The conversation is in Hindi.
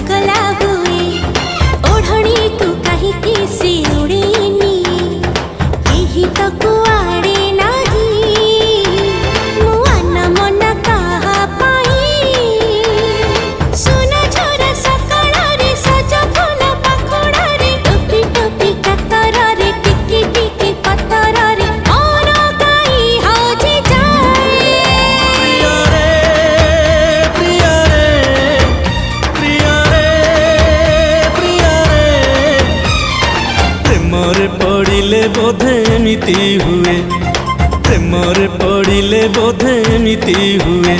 चगला हुए ओढ़णी तू कहीं किसी उड़ेनी यही तो कुआड़े नहीं मुआ न मना कहा पाई सुना छोरा सकाळ रे सज फूल पाखुड़ा रे टोपी टोपी कातर रे टिकी टिकी पतर रे और गाई हजे जाए प्रिया रे प्रेमरे पड़िले बोधे एमिति हुए प्रेमरे पड़िले बोधे एमिति हुए।